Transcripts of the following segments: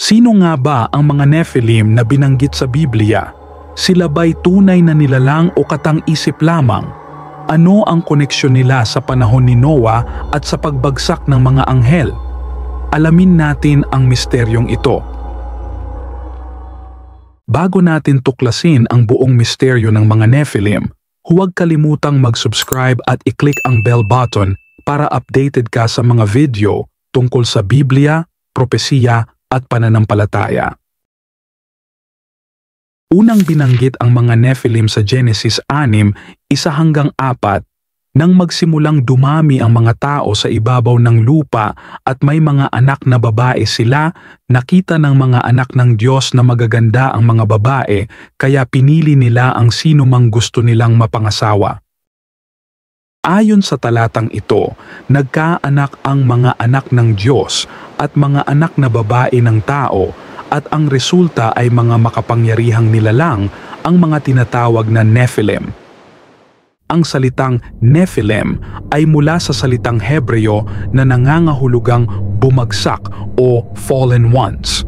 Sino nga ba ang mga Nephilim na binanggit sa Biblia? Sila ba'y tunay na nilalang o katang-isip lamang? Ano ang koneksyon nila sa panahon ni Noah at sa pagbagsak ng mga anghel? Alamin natin ang misteryong ito. Bago natin tuklasin ang buong misteryo ng mga Nephilim, huwag kalimutang mag-subscribe at i-click ang bell button para updated ka sa mga video tungkol sa Biblia, propesiya at pananampalataya. Unang binanggit ang mga Nephilim sa Genesis 6:1-4 nang magsimulang dumami ang mga tao sa ibabaw ng lupa at may mga anak na babae sila, nakita ng mga anak ng Diyos na magaganda ang mga babae kaya pinili nila ang sino mang gusto nilang mapangasawa. Ayon sa talatang ito, nagkaanak ang mga anak ng Diyos at mga anak na babae ng tao at ang resulta ay mga makapangyarihang nilalang, ang mga tinatawag na Nephilim. Ang salitang Nephilim ay mula sa salitang Hebreo na nangangahulugang bumagsak o fallen ones.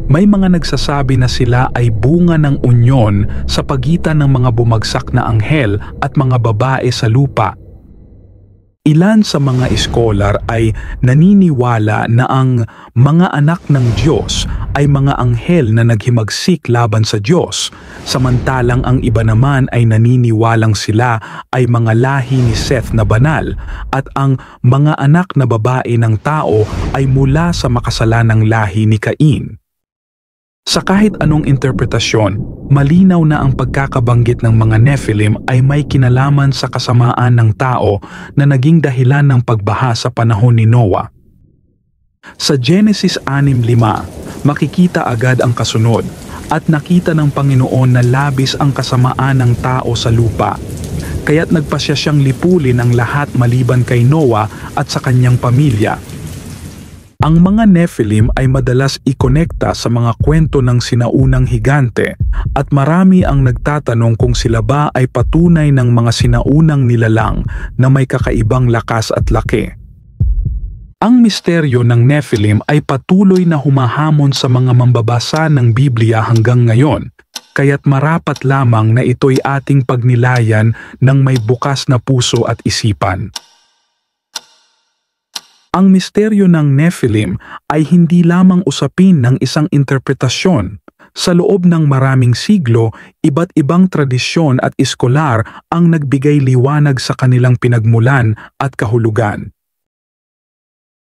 May mga nagsasabi na sila ay bunga ng unyon sa pagitan ng mga bumagsak na anghel at mga babae sa lupa. Ilan sa mga iskolar ay naniniwala na ang mga anak ng Diyos ay mga anghel na naghimagsik laban sa Diyos, samantalang ang iba naman ay naniniwalang sila ay mga lahi ni Seth na banal at ang mga anak na babae ng tao ay mula sa makasalanang lahi ni Cain. Sa kahit anong interpretasyon, malinaw na ang pagkakabanggit ng mga Nephilim ay may kinalaman sa kasamaan ng tao na naging dahilan ng pagbaha sa panahon ni Noah. Sa Genesis 6:5, makikita agad ang kasunod, at nakita ng Panginoon na labis ang kasamaan ng tao sa lupa. Kaya't nagpasya siyang lipulin ang lahat maliban kay Noah at sa kanyang pamilya. Ang mga Nephilim ay madalas ikonekta sa mga kwento ng sinaunang higante at marami ang nagtatanong kung sila ba ay patunay ng mga sinaunang nilalang na may kakaibang lakas at laki. Ang misteryo ng Nephilim ay patuloy na humahamon sa mga mambabasa ng Biblia hanggang ngayon, kaya't marapat lamang na ito'y ating pagnilayan ng may bukas na puso at isipan. Ang misteryo ng Nephilim ay hindi lamang usapin ng isang interpretasyon. Sa loob ng maraming siglo, iba't ibang tradisyon at iskolar ang nagbigay liwanag sa kanilang pinagmulan at kahulugan.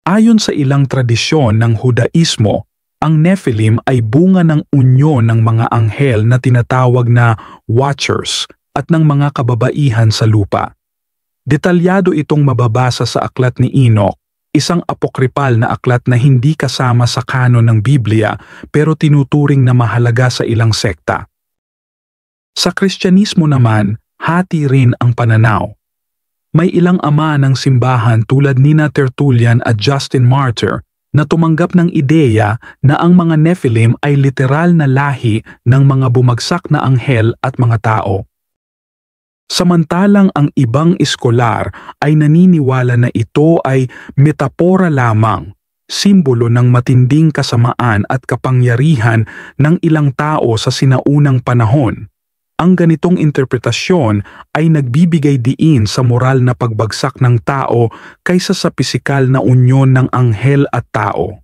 Ayon sa ilang tradisyon ng Hudaismo, ang Nephilim ay bunga ng unyon ng mga anghel na tinatawag na Watchers at ng mga kababaihan sa lupa. Detalyado itong mababasa sa aklat ni Enoch, isang apokripal na aklat na hindi kasama sa kanon ng Biblia pero tinuturing na mahalaga sa ilang sekta. Sa Kristyanismo naman, hati rin ang pananaw. May ilang ama ng simbahan tulad nina Tertullian at Justin Martyr na tumanggap ng ideya na ang mga Nephilim ay literal na lahi ng mga bumagsak na anghel at mga tao. Samantalang ang ibang iskolar ay naniniwala na ito ay metapora lamang, simbolo ng matinding kasamaan at kapangyarihan ng ilang tao sa sinaunang panahon. Ang ganitong interpretasyon ay nagbibigay diin sa moral na pagbagsak ng tao kaysa sa pisikal na unyon ng anghel at tao.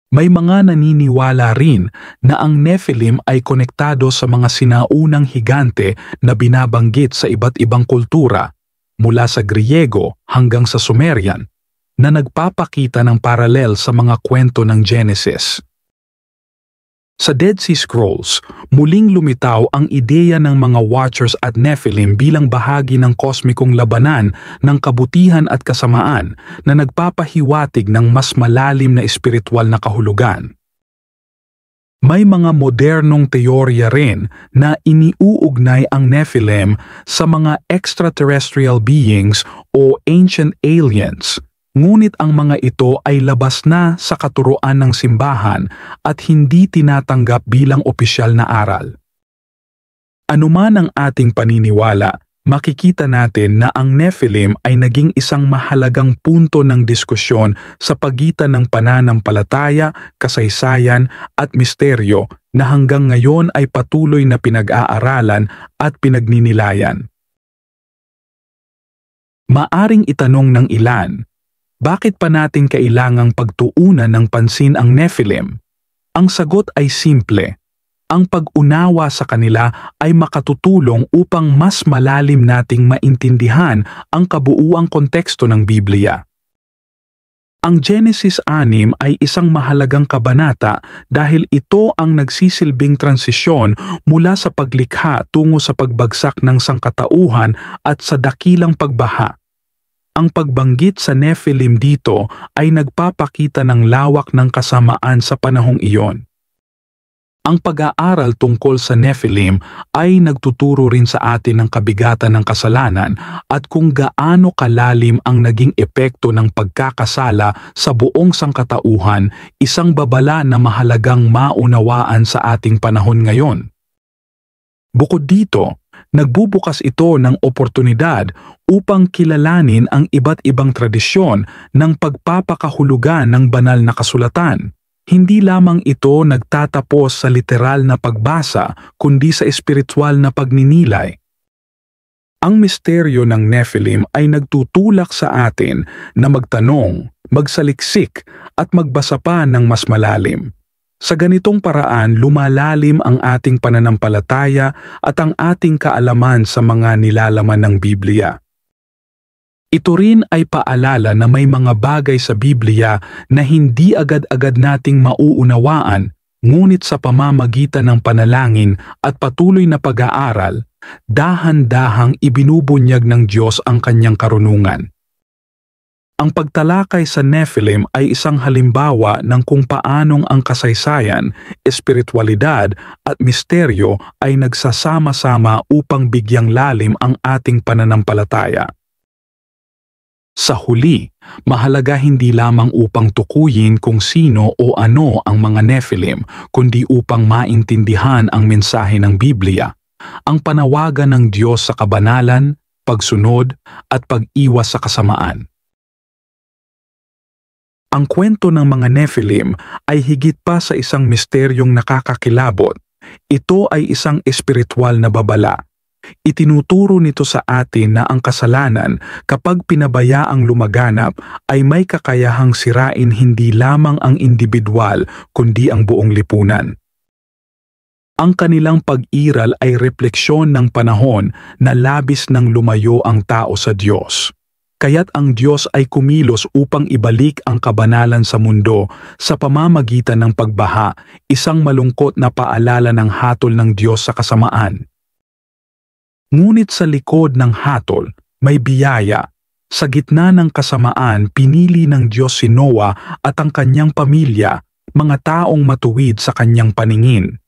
May mga naniniwala rin na ang Nephilim ay konektado sa mga sinaunang higante na binabanggit sa iba't ibang kultura, mula sa Griego hanggang sa Sumerian, na nagpapakita ng paralel sa mga kwento ng Genesis. Sa Dead Sea Scrolls, muling lumitaw ang ideya ng mga Watchers at Nephilim bilang bahagi ng kosmikong labanan ng kabutihan at kasamaan na nagpapahiwatig ng mas malalim na espiritual na kahulugan. May mga modernong teorya rin na iniuugnay ang Nephilim sa mga extraterrestrial beings o ancient aliens. Ngunit ang mga ito ay labas na sa katuruan ng simbahan at hindi tinatanggap bilang opisyal na aral. Anuman ang ating paniniwala, makikita natin na ang Nephilim ay naging isang mahalagang punto ng diskusyon sa pagitan ng pananampalataya, kasaysayan at misteryo na hanggang ngayon ay patuloy na pinag-aaralan at pinagninilayan. Maaring itanong ng ilan, bakit pa natin kailangang pagtuunan ng pansin ang Nephilim? Ang sagot ay simple. Ang pag-unawa sa kanila ay makatutulong upang mas malalim nating maintindihan ang kabuuang konteksto ng Biblia. Ang Genesis 6 ay isang mahalagang kabanata dahil ito ang nagsisilbing transisyon mula sa paglikha tungo sa pagbagsak ng sangkatauhan at sa dakilang pagbaha. Ang pagbanggit sa Nephilim dito ay nagpapakita ng lawak ng kasamaan sa panahong iyon. Ang pag-aaral tungkol sa Nephilim ay nagtuturo rin sa atin ng kabigatan ng kasalanan at kung gaano kalalim ang naging epekto ng pagkakasala sa buong sangkatauhan, isang babala na mahalagang maunawaan sa ating panahon ngayon. Bukod dito, nagbubukas ito ng oportunidad upang kilalanin ang iba't ibang tradisyon ng pagpapakahulugan ng banal na kasulatan. Hindi lamang ito nagtatapos sa literal na pagbasa kundi sa espiritual na pagninilay. Ang misteryo ng Nephilim ay nagtutulak sa atin na magtanong, magsaliksik at magbasa pa ng mas malalim. Sa ganitong paraan lumalalim ang ating pananampalataya at ang ating kaalaman sa mga nilalaman ng Biblia. Ito rin ay paalala na may mga bagay sa Biblia na hindi agad-agad nating mauunawaan, ngunit sa pamamagitan ng panalangin at patuloy na pag-aaral, dahan-dahang ibinubunyag ng Diyos ang kanyang karunungan. Ang pagtalakay sa Nephilim ay isang halimbawa ng kung paanong ang kasaysayan, espiritualidad at misteryo ay nagsasama-sama upang bigyang lalim ang ating pananampalataya. Sa huli, mahalaga hindi lamang upang tukuyin kung sino o ano ang mga Nephilim, kundi upang maintindihan ang mensahe ng Biblia, ang panawagan ng Diyos sa kabanalan, pagsunod, at pag-iwas sa kasamaan. Ang kwento ng mga Nephilim ay higit pa sa isang misteryong nakakakilabot. Ito ay isang espiritual na babala. Itinuturo nito sa atin na ang kasalanan kapag pinabayaang lumaganap ay may kakayahang sirain hindi lamang ang individual kundi ang buong lipunan. Ang kanilang pag-iral ay refleksyon ng panahon na labis nang lumayo ang tao sa Diyos. Kaya't ang Diyos ay kumilos upang ibalik ang kabanalan sa mundo sa pamamagitan ng pagbaha, isang malungkot na paalala ng hatol ng Diyos sa kasamaan. Ngunit sa likod ng hatol, may biyaya. Sa gitna ng kasamaan, pinili ng Diyos si Noah at ang kanyang pamilya, mga taong matuwid sa kanyang paningin.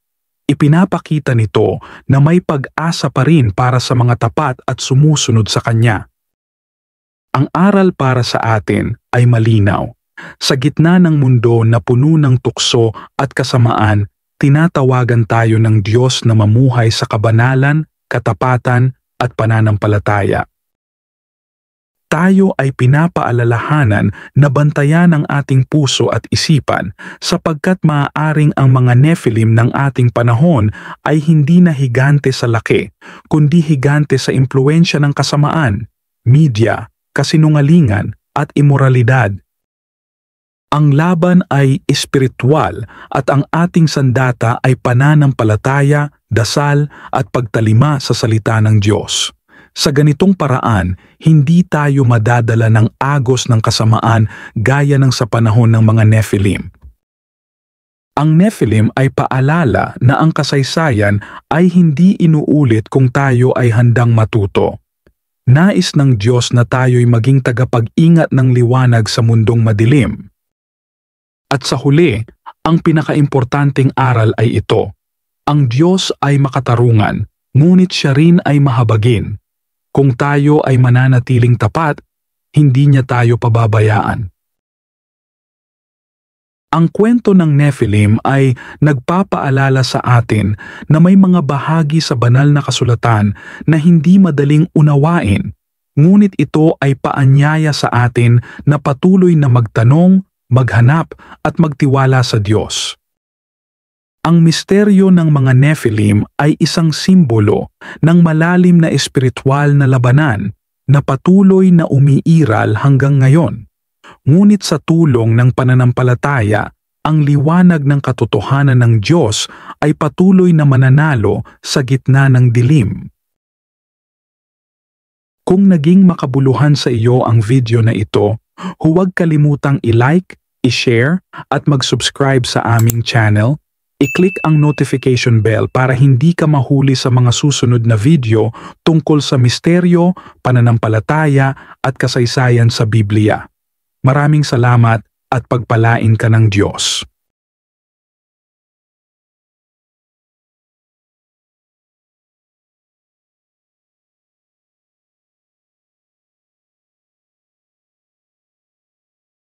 Ipinapakita nito na may pag-asa pa rin para sa mga tapat at sumusunod sa Kanya. Ang aral para sa atin ay malinaw. Sa gitna ng mundo na puno ng tukso at kasamaan, tinatawagan tayo ng Diyos na mamuhay sa kabanalan, katapatan at pananampalataya. Tayo ay pinapaalalahanan na bantayan ang ating puso at isipan sapagkat maaaring ang mga Nephilim ng ating panahon ay hindi na higante sa laki, kundi higante sa impluwensya ng kasamaan, media, kasinungalingan at imoralidad. Ang laban ay espiritual at ang ating sandata ay pananampalataya, dasal at pagtalima sa salita ng Diyos. Sa ganitong paraan, hindi tayo madadala ng agos ng kasamaan gaya ng sa panahon ng mga Nephilim. Ang Nephilim ay paalala na ang kasaysayan ay hindi inuulit kung tayo ay handang matuto. Nais ng Diyos na tayo'y maging tagapag-ingat ng liwanag sa mundong madilim. At sa huli, ang pinakaimportanteng aral ay ito. Ang Diyos ay makatarungan, ngunit siya rin ay mahabagin. Kung tayo ay mananatiling tapat, hindi niya tayo pababayaan. Ang kwento ng Nephilim ay nagpapaalala sa atin na may mga bahagi sa banal na kasulatan na hindi madaling unawain, ngunit ito ay paanyaya sa atin na patuloy na magtanong, maghanap at magtiwala sa Diyos. Ang misteryo ng mga Nephilim ay isang simbolo ng malalim na espiritual na labanan na patuloy na umiiral hanggang ngayon. Ngunit sa tulong ng pananampalataya, ang liwanag ng katotohanan ng Diyos ay patuloy na mananalo sa gitna ng dilim. Kung naging makabuluhan sa iyo ang video na ito, huwag kalimutang i-like, i-share at mag-subscribe sa aming channel. I-click ang notification bell para hindi ka mahuli sa mga susunod na video tungkol sa misteryo, pananampalataya at kasaysayan sa Biblia. Maraming salamat at pagpalain ka ng Diyos.